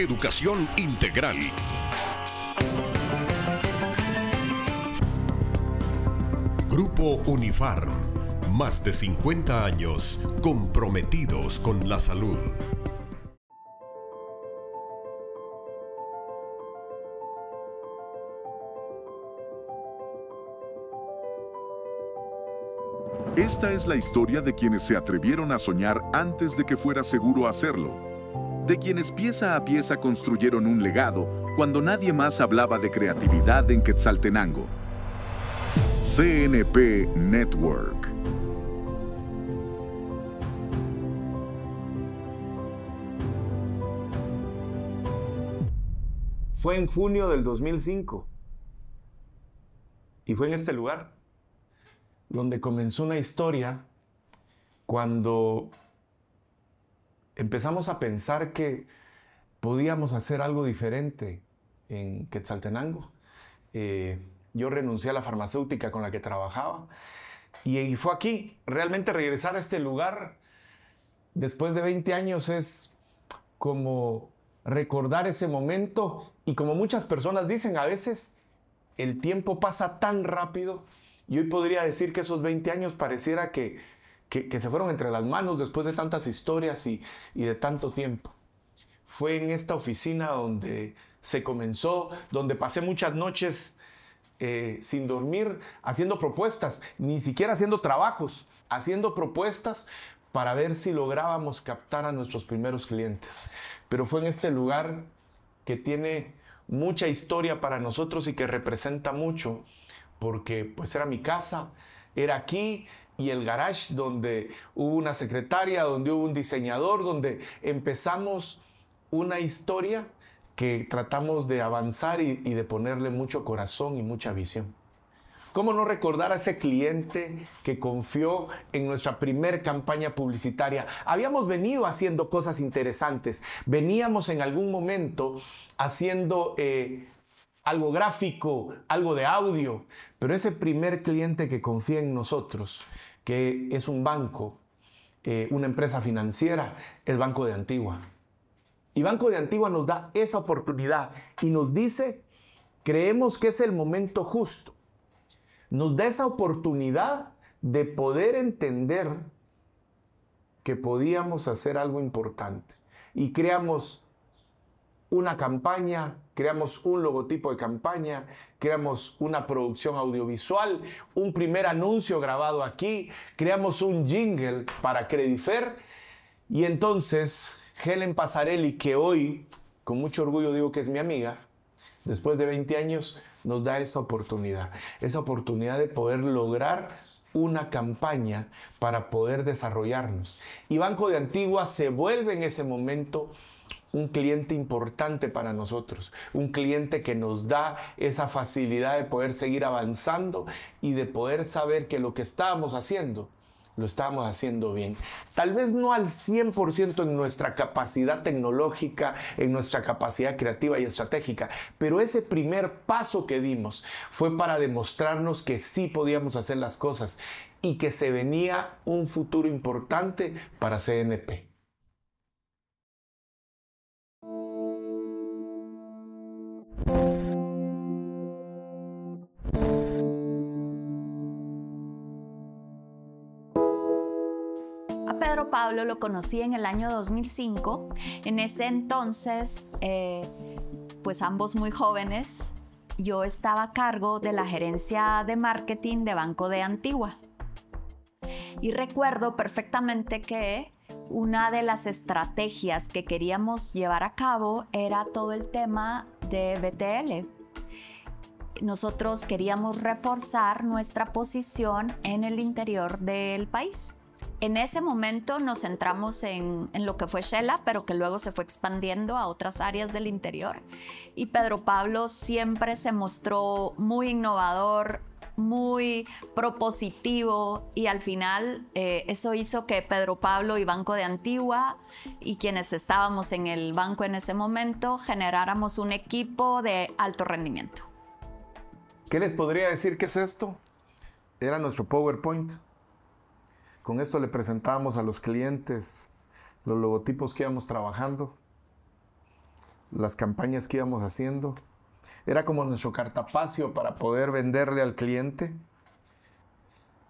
educación integral. Grupo Unifarm, más de 50 años comprometidos con la salud. Esta es la historia de quienes se atrevieron a soñar antes de que fuera seguro hacerlo. De quienes pieza a pieza construyeron un legado cuando nadie más hablaba de creatividad en Quetzaltenango. CNP Network. Fue en junio del 2005 y fue en este lugar donde comenzó una historia cuando empezamos a pensar que podíamos hacer algo diferente en Quetzaltenango. Yo renuncié a la farmacéutica con la que trabajaba y fue aquí. Realmente regresar a este lugar después de 20 años es como recordar ese momento, y como muchas personas dicen, a veces el tiempo pasa tan rápido. Y hoy podría decir que esos 20 años pareciera que se fueron entre las manos después de tantas historias y de tanto tiempo. Fue en esta oficina donde se comenzó, donde pasé muchas noches sin dormir, haciendo propuestas, ni siquiera haciendo trabajos, haciendo propuestas para ver si lográbamos captar a nuestros primeros clientes. Pero fue en este lugar que tiene mucha historia para nosotros y que representa mucho, porque pues era mi casa, era aquí, y el garage donde hubo una secretaria, donde hubo un diseñador, donde empezamos una historia que tratamos de avanzar y de ponerle mucho corazón y mucha visión. ¿Cómo no recordar a ese cliente que confió en nuestra primer campaña publicitaria? Habíamos venido haciendo cosas interesantes, veníamos en algún momento haciendo algo gráfico, algo de audio, pero ese primer cliente que confía en nosotros, que es un banco, una empresa financiera, es Banco de Antigua. Y Banco de Antigua nos da esa oportunidad y nos dice, creemos que es el momento justo. Nos da esa oportunidad de poder entender que podíamos hacer algo importante. Y creamos una campaña, creamos un logotipo de campaña, creamos una producción audiovisual, un primer anuncio grabado aquí, creamos un jingle para Credifer. Y entonces Helen Pasarelli, que hoy con mucho orgullo digo que es mi amiga, después de 20 años nos da esa oportunidad de poder lograr una campaña para poder desarrollarnos. Y Banco de Antigua se vuelve en ese momento un cliente importante para nosotros, un cliente que nos da esa facilidad de poder seguir avanzando y de poder saber que lo que estábamos haciendo, lo estábamos haciendo bien. Tal vez no al 100% en nuestra capacidad tecnológica, en nuestra capacidad creativa y estratégica, pero ese primer paso que dimos fue para demostrarnos que sí podíamos hacer las cosas y que se venía un futuro importante para CNP. Pedro Pablo lo conocí en el año 2005. En ese entonces, pues ambos muy jóvenes, yo estaba a cargo de la gerencia de marketing de Banco de Antigua. Y recuerdo perfectamente que una de las estrategias que queríamos llevar a cabo era todo el tema de BTL. Nosotros queríamos reforzar nuestra posición en el interior del país. En ese momento nos centramos en lo que fue Shela, pero que luego se fue expandiendo a otras áreas del interior. Y Pedro Pablo siempre se mostró muy innovador, muy propositivo, y al final eso hizo que Pedro Pablo y Banco de Antigua y quienes estábamos en el banco en ese momento generáramos un equipo de alto rendimiento. ¿Qué les podría decir que es esto? Era nuestro PowerPoint. Con esto le presentábamos a los clientes los logotipos que íbamos trabajando. las campañas que íbamos haciendo. Era como nuestro cartapacio para poder venderle al cliente.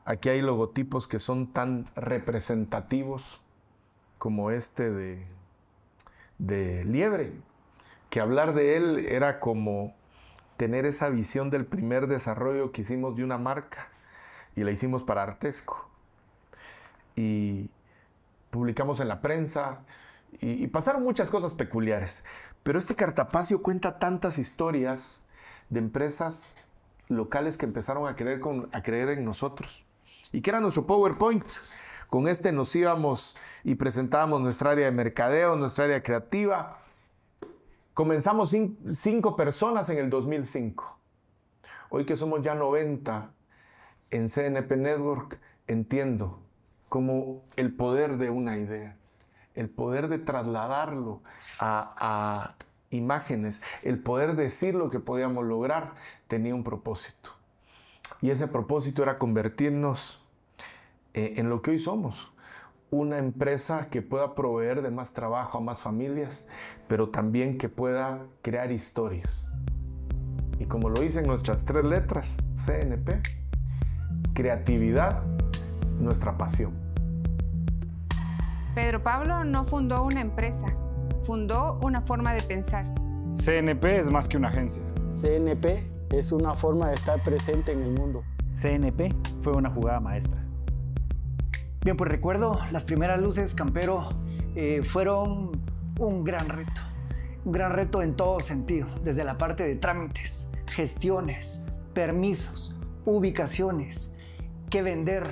Aquí hay logotipos que son tan representativos como este de Liebre, que hablar de él era como tener esa visión del primer desarrollo que hicimos de una marca, y la hicimos para Artesco. Y publicamos en la prensa, y pasaron muchas cosas peculiares. Pero este cartapacio cuenta tantas historias de empresas locales que empezaron a creer en nosotros. Y que era nuestro PowerPoint. Con este nos íbamos y presentábamos nuestra área de mercadeo, nuestra área creativa. Comenzamos 5 personas en el 2005. Hoy que somos ya 90 en CNP Network, entiendo como el poder de una idea, el poder de trasladarlo a imágenes, el poder decir lo que podíamos lograr, tenía un propósito. Y ese propósito era convertirnos en lo que hoy somos, una empresa que pueda proveer de más trabajo a más familias, pero también que pueda crear historias. Y como lo dicen nuestras 3 letras, CNP, creatividad, nuestra pasión. Pedro Pablo no fundó una empresa, fundó una forma de pensar. CNP es más que una agencia. CNP es una forma de estar presente en el mundo. CNP fue una jugada maestra. Bien, pues recuerdo las primeras luces Campero fueron un gran reto en todo sentido, desde la parte de trámites, gestiones, permisos, ubicaciones, qué vender,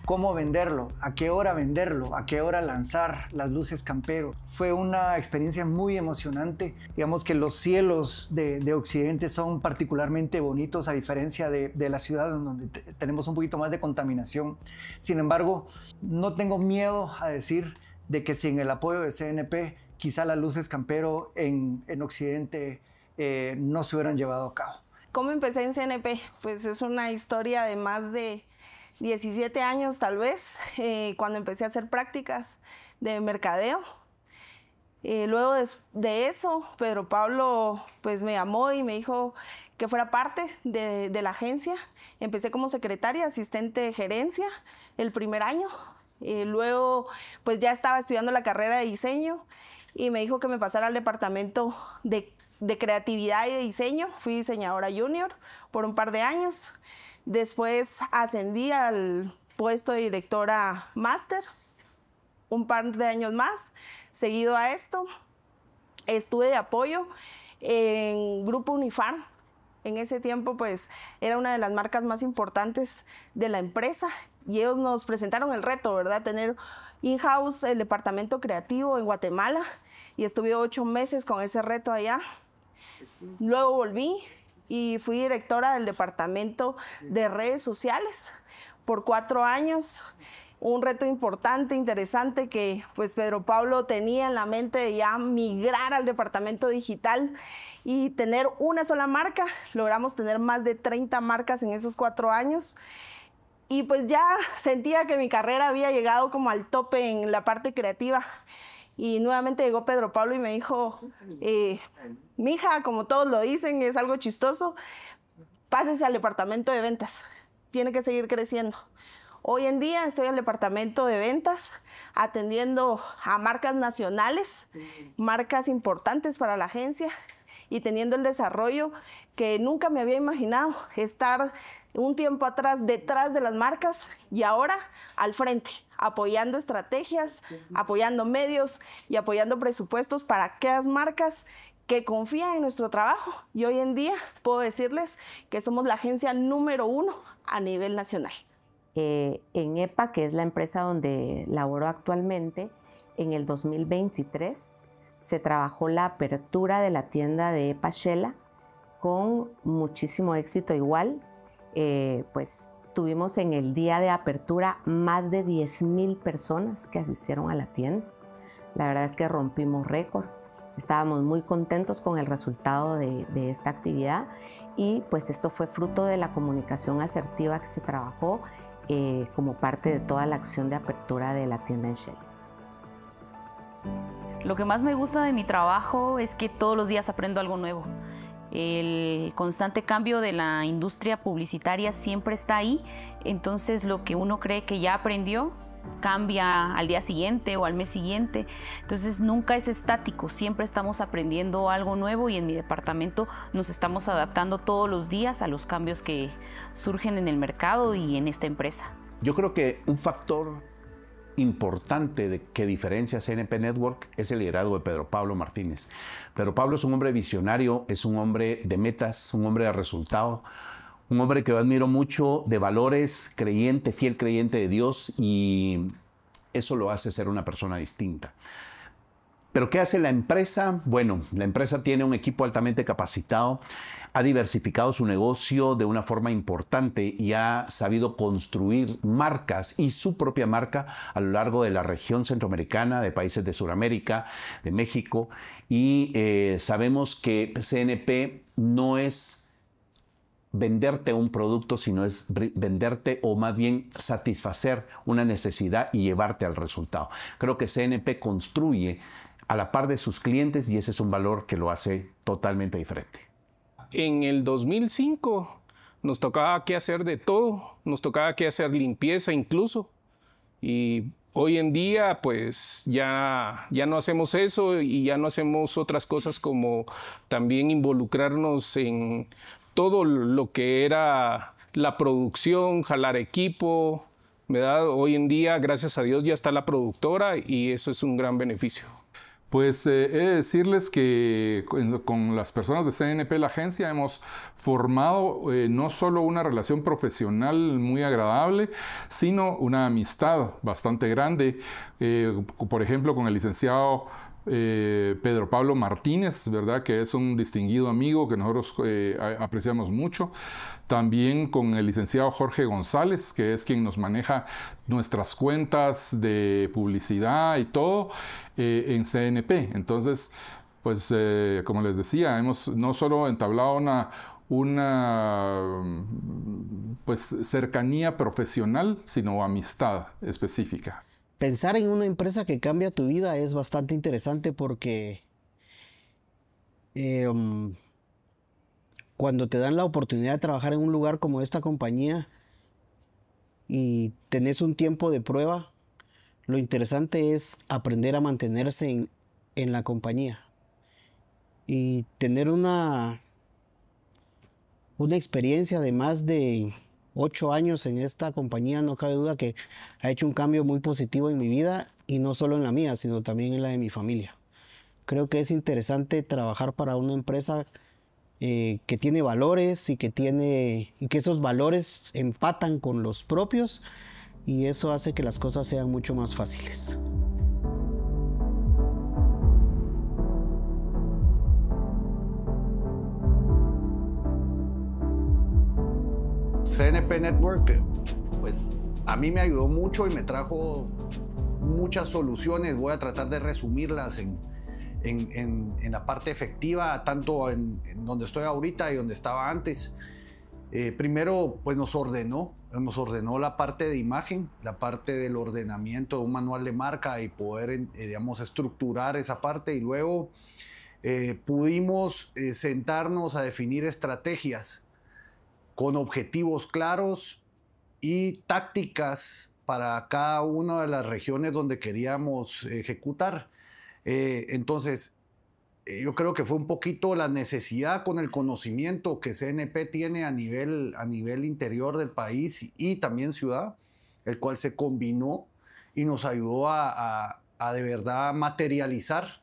cómo venderlo, a qué hora lanzar las luces Campero. Fue una experiencia muy emocionante. Digamos que los cielos de Occidente son particularmente bonitos a diferencia de la ciudad donde tenemos un poquito más de contaminación. Sin embargo, no tengo miedo a decir de que sin el apoyo de CNP, quizá las luces Campero en Occidente no se hubieran llevado a cabo. ¿Cómo empecé en CNP? Pues es una historia de más de 17 años tal vez, cuando empecé a hacer prácticas de mercadeo. Luego de eso, Pedro Pablo pues me llamó y me dijo que fuera parte de la agencia. Empecé como secretaria, asistente de gerencia el primer año. Luego pues ya estaba estudiando la carrera de diseño y me dijo que me pasara al departamento de creatividad y de diseño. Fui diseñadora junior por un par de años. Después ascendí al puesto de directora máster, un par de años más. Seguido a esto, estuve de apoyo en Grupo Unifarm. En ese tiempo, pues, era una de las marcas más importantes de la empresa y ellos nos presentaron el reto, ¿verdad? Tener in-house el departamento creativo en Guatemala y estuve 8 meses con ese reto allá. Luego volví y fui directora del departamento de redes sociales por 4 años. Un reto importante, interesante, que pues Pedro Pablo tenía en la mente de ya migrar al departamento digital y tener una sola marca. Logramos tener más de 30 marcas en esos 4 años. Y pues ya sentía que mi carrera había llegado como al tope en la parte creativa. Y nuevamente llegó Pedro Pablo y me dijo, mija, como todos lo dicen, es algo chistoso, pásese al departamento de ventas, tiene que seguir creciendo. Hoy en día estoy en el departamento de ventas atendiendo a marcas nacionales, marcas importantes para la agencia y teniendo el desarrollo que nunca me había imaginado, estar un tiempo atrás, detrás de las marcas y ahora al frente, apoyando estrategias, apoyando medios y apoyando presupuestos para aquellas marcas que confían en nuestro trabajo. Y hoy en día puedo decirles que somos la agencia número 1 a nivel nacional. En EPA, que es la empresa donde laboro actualmente, en el 2023 se trabajó la apertura de la tienda de EPA Shela con muchísimo éxito igual. Pues tuvimos en el día de apertura más de 10,000 personas que asistieron a la tienda. La verdad es que rompimos récord. Estábamos muy contentos con el resultado de esta actividad y pues esto fue fruto de la comunicación asertiva que se trabajó como parte de toda la acción de apertura de la tienda en Shela. Lo que más me gusta de mi trabajo es que todos los días aprendo algo nuevo. El constante cambio de la industria publicitaria siempre está ahí, entonces lo que uno cree que ya aprendió cambia al día siguiente o al mes siguiente, entonces nunca es estático, siempre estamos aprendiendo algo nuevo y en mi departamento nos estamos adaptando todos los días a los cambios que surgen en el mercado y en esta empresa. Yo creo que un factor importante que diferencia a CNP Network es el liderazgo de Pedro Pablo Martínez. Pedro Pablo es un hombre visionario, es un hombre de metas, un hombre de resultado, un hombre que yo admiro mucho, de valores, creyente, fiel creyente de Dios, y eso lo hace ser una persona distinta. ¿Pero qué hace la empresa? Bueno, la empresa tiene un equipo altamente capacitado, ha diversificado su negocio de una forma importante y ha sabido construir marcas y su propia marca a lo largo de la región centroamericana, de países de Sudamérica, de México, y sabemos que CNP no es venderte un producto, sino es venderte o más bien satisfacer una necesidad y llevarte al resultado. Creo que CNP construye a la par de sus clientes y ese es un valor que lo hace totalmente diferente. En el 2005 nos tocaba que hacer de todo, nos tocaba que hacer limpieza incluso, y hoy en día pues ya no hacemos eso y ya no hacemos otras cosas como también involucrarnos en todo lo que era la producción, jalar equipo, ¿verdad? Hoy en día, gracias a Dios, ya está la productora y eso es un gran beneficio. Pues he de decirles que con las personas de CNP, la agencia, hemos formado no solo una relación profesional muy agradable, sino una amistad bastante grande. Por ejemplo, con el licenciado Pedro Pablo Martínez, ¿verdad? Que es un distinguido amigo que nosotros apreciamos mucho. También con el licenciado Jorge González, que es quien nos maneja nuestras cuentas de publicidad y todo en CNP. Entonces, pues como les decía, hemos no solo entablado una pues, cercanía profesional, sino amistad específica. Pensar en una empresa que cambia tu vida es bastante interesante porque cuando te dan la oportunidad de trabajar en un lugar como esta compañía y tenés un tiempo de prueba, lo interesante es aprender a mantenerse en la compañía y tener una experiencia de más de 8 años en esta compañía. No cabe duda que ha hecho un cambio muy positivo en mi vida y no solo en la mía, sino también en la de mi familia. Creo que es interesante trabajar para una empresa que tiene valores y que esos valores empatan con los propios y eso hace que las cosas sean mucho más fáciles. CNP Network, pues a mí me ayudó mucho y me trajo muchas soluciones. Voy a tratar de resumirlas en la parte efectiva, tanto en donde estoy ahorita y donde estaba antes. Primero, pues nos ordenó la parte de imagen, la parte del ordenamiento de un manual de marca y poder, digamos, estructurar esa parte. Y luego pudimos sentarnos a definir estrategias con objetivos claros y tácticas para cada una de las regiones donde queríamos ejecutar. Entonces, yo creo que fue un poquito la necesidad con el conocimiento que CNP tiene a nivel interior del país y también ciudad, el cual se combinó y nos ayudó a de verdad materializar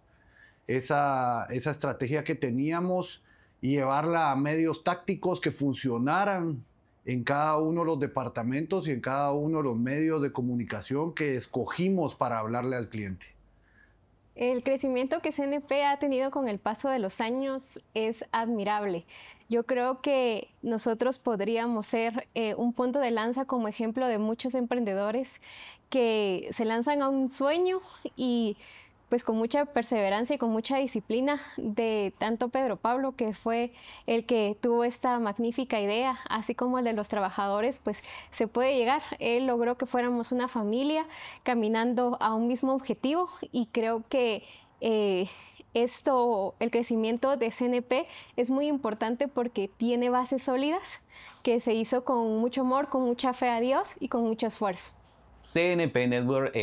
esa estrategia que teníamos y llevarla a medios tácticos que funcionaran en cada uno de los departamentos y en cada uno de los medios de comunicación que escogimos para hablarle al cliente. El crecimiento que CNP ha tenido con el paso de los años es admirable. Yo creo que nosotros podríamos ser un punto de lanza como ejemplo de muchos emprendedores que se lanzan a un sueño y pues con mucha perseverancia y con mucha disciplina de tanto Pedro Pablo, que fue el que tuvo esta magnífica idea, así como el de los trabajadores, pues se puede llegar. Él logró que fuéramos una familia caminando a un mismo objetivo y creo que el crecimiento de CNP es muy importante porque tiene bases sólidas, que se hizo con mucho amor, con mucha fe a Dios y con mucho esfuerzo. CNP Network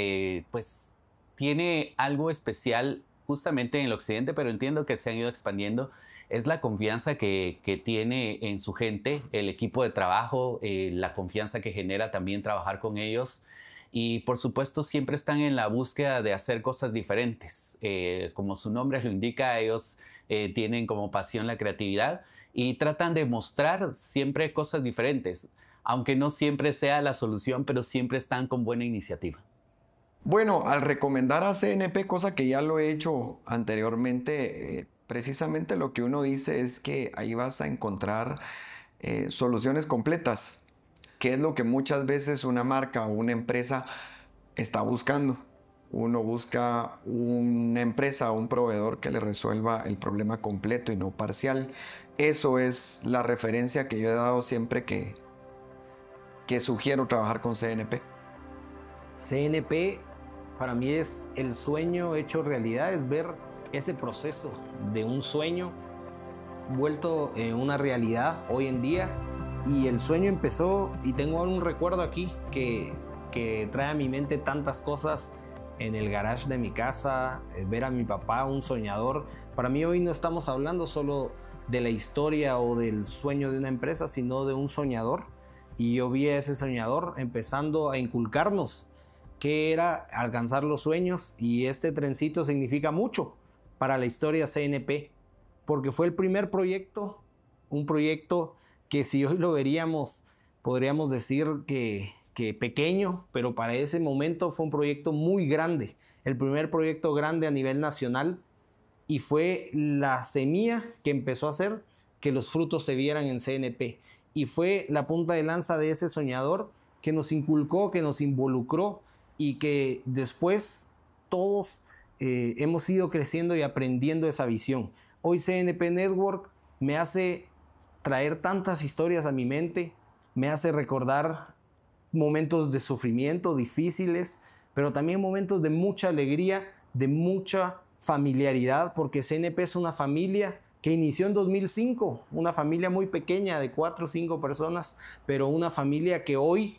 pues tiene algo especial justamente en el occidente, pero entiendo que se han ido expandiendo. Es la confianza que tiene en su gente, el equipo de trabajo, la confianza que genera también trabajar con ellos. Y por supuesto siempre están en la búsqueda de hacer cosas diferentes. Como su nombre lo indica, ellos tienen como pasión la creatividad y tratan de mostrar siempre cosas diferentes, aunque no siempre sea la solución, pero siempre están con buena iniciativa. Bueno, al recomendar a CNP, cosa que ya lo he hecho anteriormente, precisamente lo que uno dice es que ahí vas a encontrar soluciones completas, que es lo que muchas veces una marca o una empresa está buscando. Uno busca una empresa o un proveedor que le resuelva el problema completo y no parcial. Eso es la referencia que yo he dado siempre que sugiero trabajar con CNP. CNP para mí es el sueño hecho realidad, es ver ese proceso de un sueño vuelto en una realidad hoy en día. Y el sueño empezó, y tengo un recuerdo aquí que trae a mi mente tantas cosas en el garage de mi casa, ver a mi papá, un soñador. Para mí hoy no estamos hablando solo de la historia o del sueño de una empresa, sino de un soñador. Y yo vi a ese soñador empezando a inculcarnos qué era alcanzar los sueños, y este trencito significa mucho para la historia CNP, porque fue el primer proyecto, un proyecto que si hoy lo veríamos, podríamos decir que pequeño, pero para ese momento fue un proyecto muy grande, el primer proyecto grande a nivel nacional, y fue la semilla que empezó a hacer que los frutos se vieran en CNP, y fue la punta de lanza de ese soñador que nos inculcó, que nos involucró, y que después todos hemos ido creciendo y aprendiendo esa visión. Hoy CNP Network me hace traer tantas historias a mi mente, me hace recordar momentos de sufrimiento difíciles, pero también momentos de mucha alegría, de mucha familiaridad, porque CNP es una familia que inició en 2005, una familia muy pequeña de 4 o 5 personas, pero una familia que hoy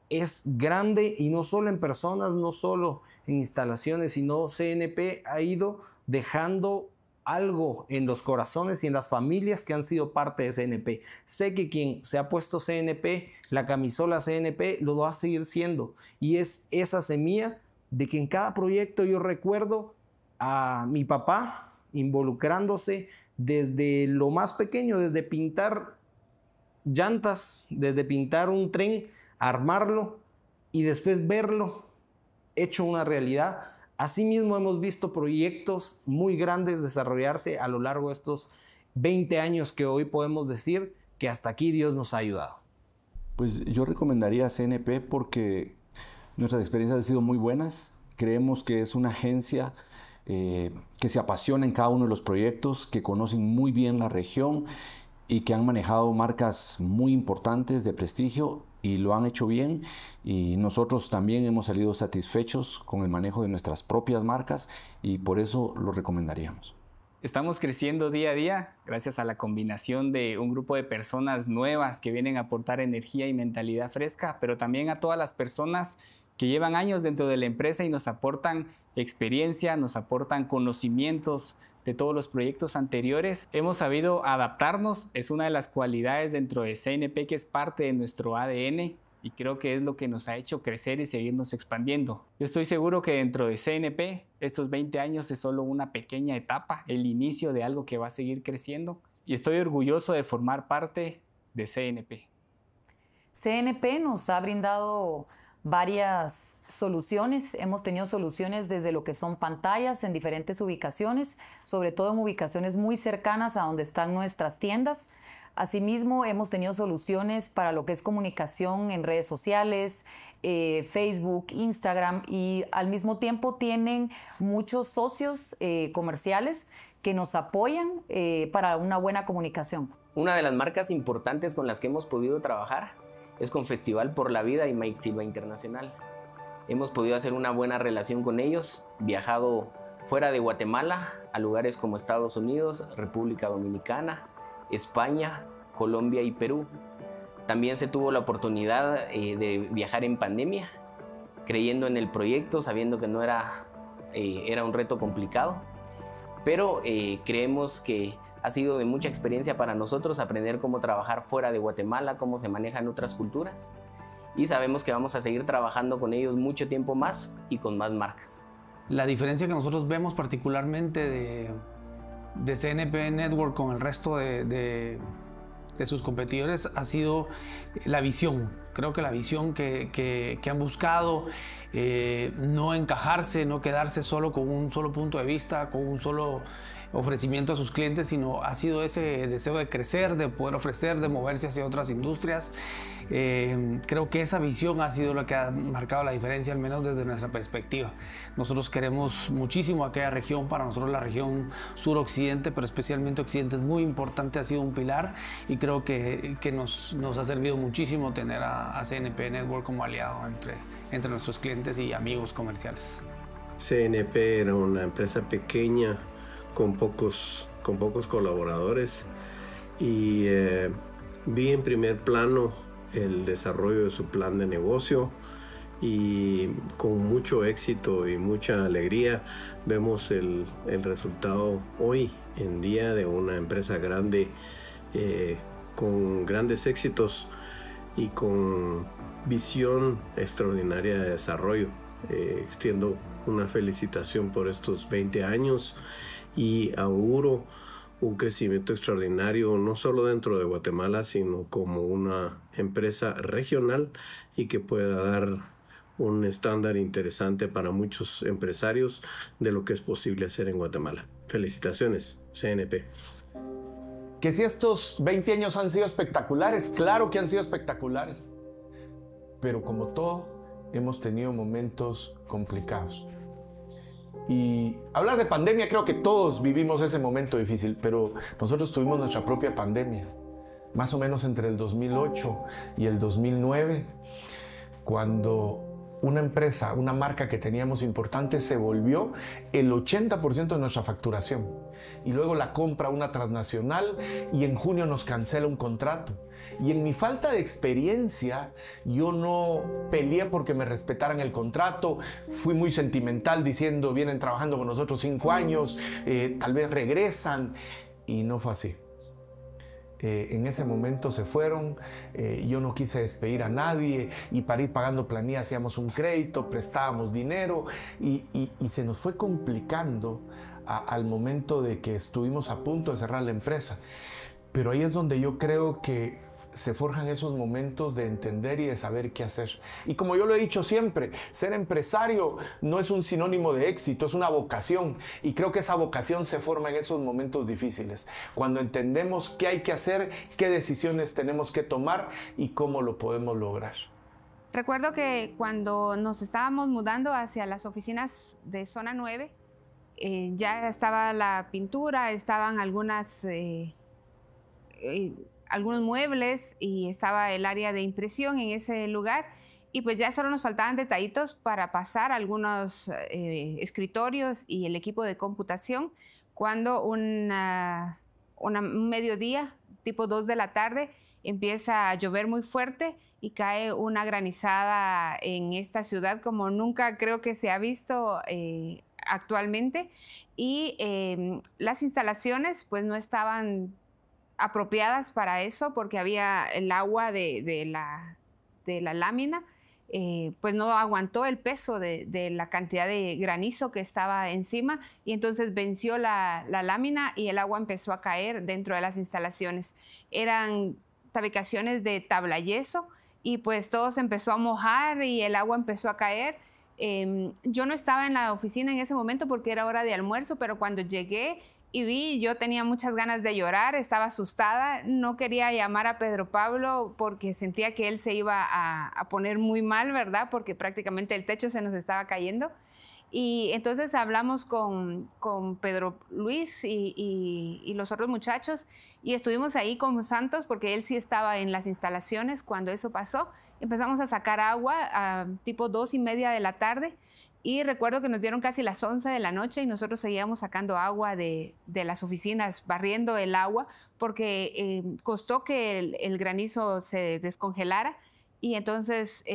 es grande, y no solo en personas, no solo en instalaciones, sino CNP ha ido dejando algo en los corazones y en las familias que han sido parte de CNP. Sé que quien se ha puesto CNP, la camisola CNP, lo va a seguir siendo, y es esa semilla de que en cada proyecto yo recuerdo a mi papá involucrándose desde lo más pequeño, desde pintar llantas, desde pintar un tren, armarlo y después verlo hecho una realidad. Asimismo hemos visto proyectos muy grandes desarrollarse a lo largo de estos 20 años que hoy podemos decir que hasta aquí Dios nos ha ayudado. Pues yo recomendaría a CNP porque nuestras experiencias han sido muy buenas. Creemos que es una agencia que se apasiona en cada uno de los proyectos, que conocen muy bien la región y que han manejado marcas muy importantes de prestigio y lo han hecho bien, y nosotros también hemos salido satisfechos con el manejo de nuestras propias marcas, y por eso lo recomendaríamos. Estamos creciendo día a día gracias a la combinación de un grupo de personas nuevas que vienen a aportar energía y mentalidad fresca, pero también a todas las personas que llevan años dentro de la empresa y nos aportan experiencia, nos aportan conocimientos de todos los proyectos anteriores. Hemos sabido adaptarnos, es una de las cualidades dentro de CNP que es parte de nuestro ADN, y creo que es lo que nos ha hecho crecer y seguirnos expandiendo. Yo estoy seguro que dentro de CNP estos 20 años es solo una pequeña etapa, el inicio de algo que va a seguir creciendo, y estoy orgulloso de formar parte de CNP. CNP nos ha brindado varias soluciones. Hemos tenido soluciones desde lo que son pantallas en diferentes ubicaciones, sobre todo en ubicaciones muy cercanas a donde están nuestras tiendas. Asimismo, hemos tenido soluciones para lo que es comunicación en redes sociales, Facebook, Instagram, y al mismo tiempo tienen muchos socios comerciales que nos apoyan para una buena comunicación. Una de las marcas importantes con las que hemos podido trabajar es con Festival por la Vida y Mike Silva Internacional. Hemos podido hacer una buena relación con ellos, viajado fuera de Guatemala a lugares como Estados Unidos, República Dominicana, España, Colombia y Perú. También se tuvo la oportunidad de viajar en pandemia, creyendo en el proyecto, sabiendo que no era un reto complicado, pero creemos que ha sido de mucha experiencia para nosotros aprender cómo trabajar fuera de Guatemala, cómo se manejan otras culturas, y sabemos que vamos a seguir trabajando con ellos mucho tiempo más y con más marcas. La diferencia que nosotros vemos particularmente de CNP Network con el resto de sus competidores ha sido la visión. Creo que la visión que han buscado, no encajarse, no quedarse solo con un solo punto de vista, con un solo ofrecimiento a sus clientes, sino ha sido ese deseo de crecer, de poder ofrecer, de moverse hacia otras industrias. Creo que esa visión ha sido la que ha marcado la diferencia, al menos desde nuestra perspectiva. Nosotros queremos muchísimo aquella región. Para nosotros la región sur-occidente, pero especialmente occidente, es muy importante, ha sido un pilar, y creo que nos ha servido muchísimo tener a CNP Network como aliado entre nuestros clientes y amigos comerciales. CNP era una empresa pequeña con pocos colaboradores, y vi en primer plano el desarrollo de su plan de negocio, y con mucho éxito y mucha alegría vemos el resultado hoy en día de una empresa grande, con grandes éxitos y con visión extraordinaria de desarrollo. Extiendo una felicitación por estos 20 años y auguro un crecimiento extraordinario, no solo dentro de Guatemala, sino como una empresa regional, y que pueda dar un estándar interesante para muchos empresarios de lo que es posible hacer en Guatemala. Felicitaciones, CNP. Que si estos 20 años han sido espectaculares, claro que han sido espectaculares, pero como todo, hemos tenido momentos complicados. Y hablar de pandemia, creo que todos vivimos ese momento difícil, pero nosotros tuvimos nuestra propia pandemia, más o menos entre el 2008 y el 2009, cuando una empresa, una marca que teníamos importante se volvió el 80% de nuestra facturación. Y luego la compra una transnacional y en junio nos cancela un contrato. Y en mi falta de experiencia, yo no peleé porque me respetaran el contrato. Fui muy sentimental diciendo, vienen trabajando con nosotros 5 años, tal vez regresan. Y no fue así. En ese momento se fueron, yo no quise despedir a nadie, y para ir pagando planilla hacíamos un crédito, prestábamos dinero, y se nos fue complicando al momento de que estuvimos a punto de cerrar la empresa. Pero ahí es donde yo creo que se forjan esos momentos de entender y de saber qué hacer. Y como yo lo he dicho siempre, ser empresario no es un sinónimo de éxito, es una vocación. Y creo que esa vocación se forma en esos momentos difíciles, cuando entendemos qué hay que hacer, qué decisiones tenemos que tomar y cómo lo podemos lograr. Recuerdo que cuando nos estábamos mudando hacia las oficinas de Zona 9, ya estaba la pintura, estaban algunos muebles y estaba el área de impresión en ese lugar, y pues ya solo nos faltaban detallitos para pasar algunos escritorios y el equipo de computación, cuando un mediodía, tipo 2 de la tarde, empieza a llover muy fuerte y cae una granizada en esta ciudad como nunca creo que se ha visto actualmente, y las instalaciones pues no estaban apropiadas para eso, porque había el agua de la lámina, pues no aguantó el peso de la cantidad de granizo que estaba encima, y entonces venció la lámina y el agua empezó a caer dentro de las instalaciones. Eran tabicaciones de tabla yeso, y pues todo se empezó a mojar y el agua empezó a caer. Yo no estaba en la oficina en ese momento porque era hora de almuerzo, pero cuando llegué y vi, yo tenía muchas ganas de llorar, estaba asustada, no quería llamar a Pedro Pablo porque sentía que él se iba a poner muy mal, ¿verdad? Porque prácticamente el techo se nos estaba cayendo. Y entonces hablamos con Pedro Luis y los otros muchachos, y estuvimos ahí con Santos porque él sí estaba en las instalaciones cuando eso pasó. Empezamos a sacar agua a tipo 2:30 de la tarde, Y recuerdo que nos dieron casi las 11 de la noche y nosotros seguíamos sacando agua de las oficinas, barriendo el agua, porque costó que el granizo se descongelara. Y entonces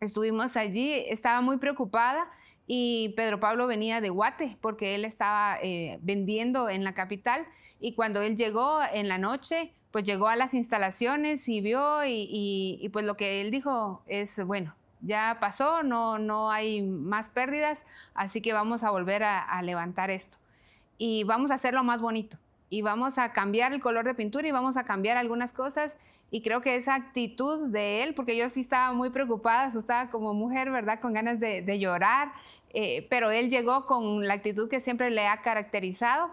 estuvimos allí, estaba muy preocupada y Pedro Pablo venía de Guate porque él estaba vendiendo en la capital. Y cuando él llegó en la noche, pues llegó a las instalaciones y vio y pues lo que él dijo es, bueno, ya pasó, no hay más pérdidas, así que vamos a volver a levantar esto. Y vamos a hacerlo más bonito. Y vamos a cambiar el color de pintura y vamos a cambiar algunas cosas. Y creo que esa actitud de él, porque yo sí estaba muy preocupada, asustada como mujer, ¿verdad? Con ganas de llorar. Pero él llegó con la actitud que siempre le ha caracterizado.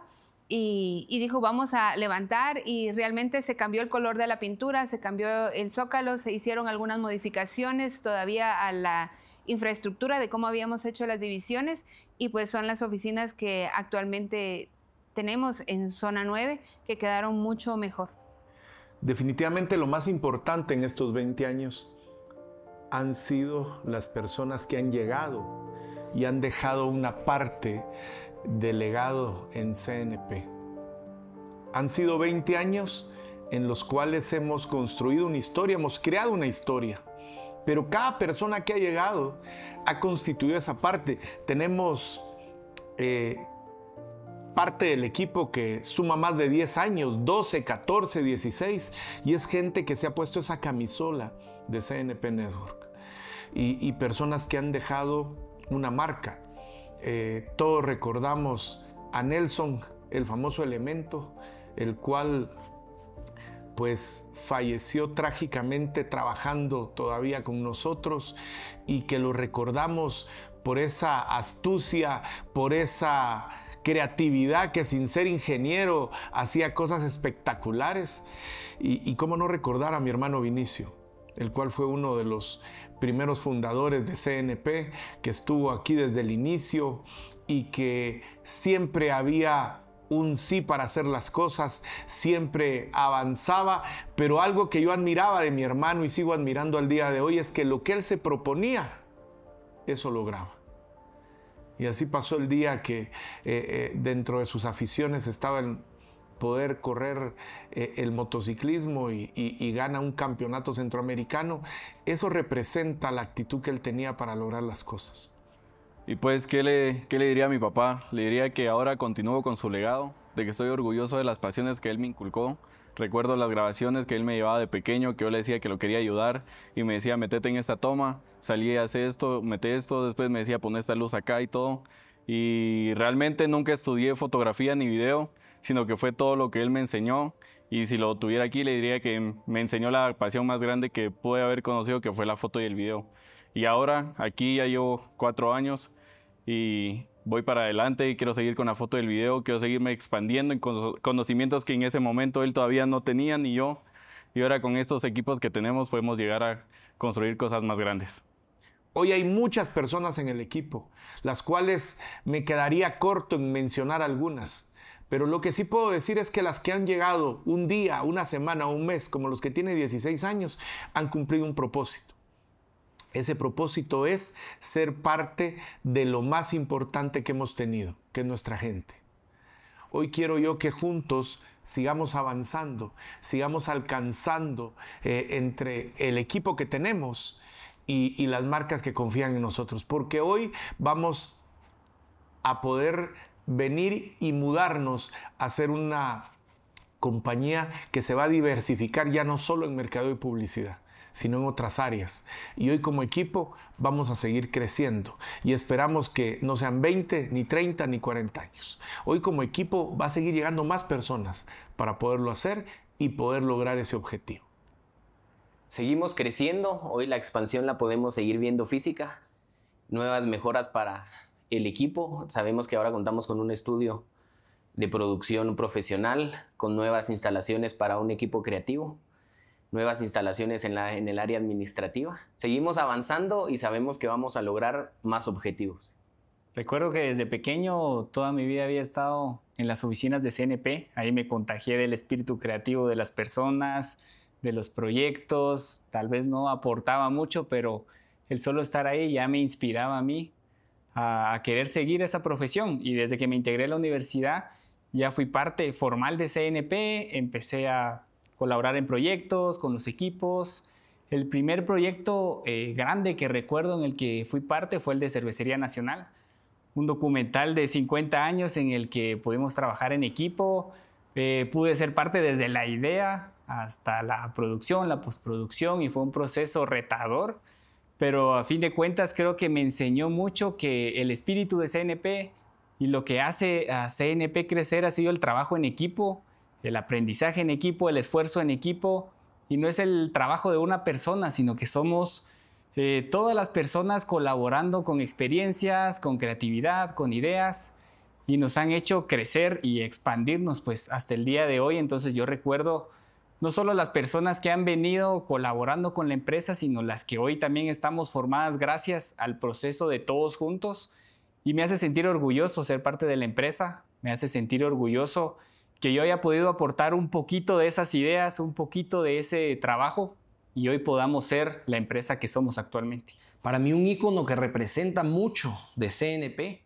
Y dijo, vamos a levantar, y realmente se cambió el color de la pintura, se cambió el zócalo, se hicieron algunas modificaciones todavía a la infraestructura de cómo habíamos hecho las divisiones, y pues son las oficinas que actualmente tenemos en Zona 9 que quedaron mucho mejor. Definitivamente lo más importante en estos 20 años han sido las personas que han llegado y han dejado una parte de legado en CNP. Han sido 20 años en los cuales hemos construido una historia, hemos creado una historia, pero cada persona que ha llegado ha constituido esa parte. Tenemos parte del equipo que suma más de 10 años, 12, 14, 16, y es gente que se ha puesto esa camisola de CNP Network y personas que han dejado una marca. Todos recordamos a Nelson, el famoso Elemento, el cual pues falleció trágicamente trabajando todavía con nosotros, y que lo recordamos por esa astucia, por esa creatividad, que sin ser ingeniero hacía cosas espectaculares. Y cómo no recordar a mi hermano Vinicio, el cual fue uno de los primeros fundadores de CNP, que estuvo aquí desde el inicio y que siempre había un sí para hacer las cosas, siempre avanzaba. Pero algo que yo admiraba de mi hermano y sigo admirando al día de hoy es que lo que él se proponía, eso lograba. Y así pasó el día que dentro de sus aficiones estaba el poder correr el motociclismo y gana un campeonato centroamericano. Eso representa la actitud que él tenía para lograr las cosas. Y pues, ¿qué le diría a mi papá? Le diría que ahora continúo con su legado, de que estoy orgulloso de las pasiones que él me inculcó. Recuerdo las grabaciones que él me llevaba de pequeño, que yo le decía que lo quería ayudar y me decía, metete en esta toma, salí a hacer esto, mete esto, después me decía, pon esta luz acá y todo. Y realmente nunca estudié fotografía ni video, sino que fue todo lo que él me enseñó. Y si lo tuviera aquí, le diría que me enseñó la pasión más grande que pude haber conocido, que fue la foto y el video. Y ahora, aquí ya llevo 4 años y voy para adelante y quiero seguir con la foto y el video, quiero seguirme expandiendo en conocimientos que en ese momento él todavía no tenía ni yo. Y ahora con estos equipos que tenemos podemos llegar a construir cosas más grandes. Hoy hay muchas personas en el equipo, las cuales me quedaría corto en mencionar algunas. Pero lo que sí puedo decir es que las que han llegado un día, una semana o un mes, como los que tienen 16 años, han cumplido un propósito. Ese propósito es ser parte de lo más importante que hemos tenido, que es nuestra gente. Hoy quiero yo que juntos sigamos avanzando, sigamos alcanzando entre el equipo que tenemos y las marcas que confían en nosotros. Porque hoy vamos a poder venir y mudarnos a ser una compañía que se va a diversificar ya no solo en mercadeo y publicidad, sino en otras áreas. Y hoy como equipo vamos a seguir creciendo y esperamos que no sean 20, ni 30, ni 40 años. Hoy como equipo va a seguir llegando más personas para poderlo hacer y poder lograr ese objetivo. Seguimos creciendo, hoy la expansión la podemos seguir viendo física, nuevas mejoras para el equipo. Sabemos que ahora contamos con un estudio de producción profesional, con nuevas instalaciones para un equipo creativo, nuevas instalaciones en el área administrativa. Seguimos avanzando y sabemos que vamos a lograr más objetivos. Recuerdo que desde pequeño toda mi vida había estado en las oficinas de CNP. Ahí me contagié del espíritu creativo de las personas, de los proyectos. Tal vez no aportaba mucho, pero el solo estar ahí ya me inspiraba a mí a querer seguir esa profesión. Y desde que me integré a la universidad ya fui parte formal de CNP, empecé a colaborar en proyectos con los equipos. El primer proyecto grande que recuerdo en el que fui parte fue el de Cervecería Nacional, un documental de 50 años en el que pudimos trabajar en equipo. Pude ser parte desde la idea hasta la producción, la postproducción, y fue un proceso retador, pero a fin de cuentas creo que me enseñó mucho que el espíritu de CNP y lo que hace a CNP crecer ha sido el trabajo en equipo, el aprendizaje en equipo, el esfuerzo en equipo, y no es el trabajo de una persona, sino que somos todas las personas colaborando con experiencias, con creatividad, con ideas, y nos han hecho crecer y expandirnos pues hasta el día de hoy. Entonces yo recuerdo no solo las personas que han venido colaborando con la empresa, sino las que hoy también estamos formadas gracias al proceso de todos juntos, y me hace sentir orgulloso ser parte de la empresa, me hace sentir orgulloso que yo haya podido aportar un poquito de esas ideas, un poquito de ese trabajo, y hoy podamos ser la empresa que somos actualmente. Para mí un ícono que representa mucho de CNP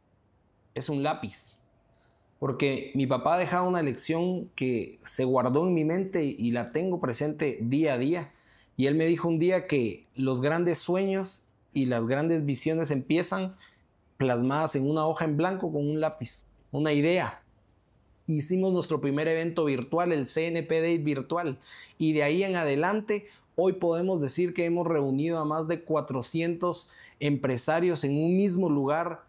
es un lápiz, porque mi papá ha dejado una lección que se guardó en mi mente y la tengo presente día a día, y él me dijo un día que los grandes sueños y las grandes visiones empiezan plasmadas en una hoja en blanco con un lápiz, una idea. Hicimos nuestro primer evento virtual, el CNP Date virtual, y de ahí en adelante hoy podemos decir que hemos reunido a más de 400 empresarios en un mismo lugar,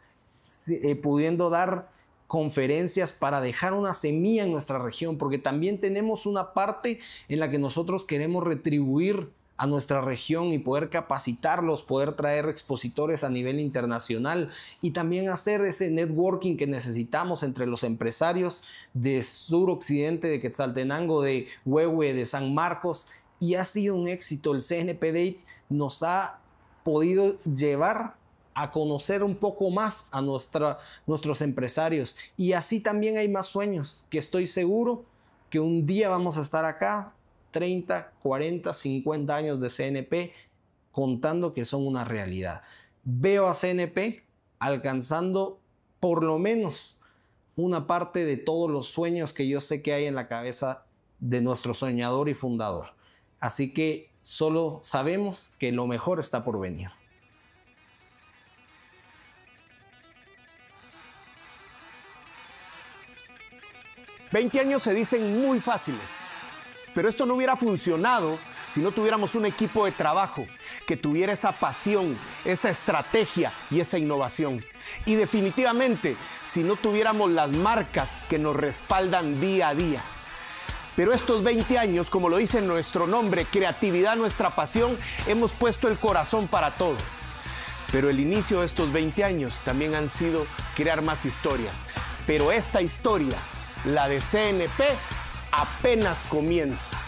pudiendo dar conferencias para dejar una semilla en nuestra región, porque también tenemos una parte en la que nosotros queremos retribuir a nuestra región y poder capacitarlos, poder traer expositores a nivel internacional y también hacer ese networking que necesitamos entre los empresarios de suroccidente, de Quetzaltenango, de Huehue, de San Marcos, y ha sido un éxito. El CNP Date nos ha podido llevar a conocer un poco más a nuestros empresarios, y así también hay más sueños que estoy seguro que un día vamos a estar acá 30, 40, 50 años de CNP contando que son una realidad. Veo a CNP alcanzando por lo menos una parte de todos los sueños que yo sé que hay en la cabeza de nuestro soñador y fundador. Así que solo sabemos que lo mejor está por venir. $20 años se dicen muy fáciles, pero esto no hubiera funcionado si no tuviéramos un equipo de trabajo que tuviera esa pasión, esa estrategia y esa innovación. Y definitivamente, si no tuviéramos las marcas que nos respaldan día a día. Pero estos 20 años, como lo dice nuestro nombre, creatividad, nuestra pasión, hemos puesto el corazón para todo. Pero el inicio de estos 20 años también han sido crear más historias. Pero esta historia, la de CNP, apenas comienza.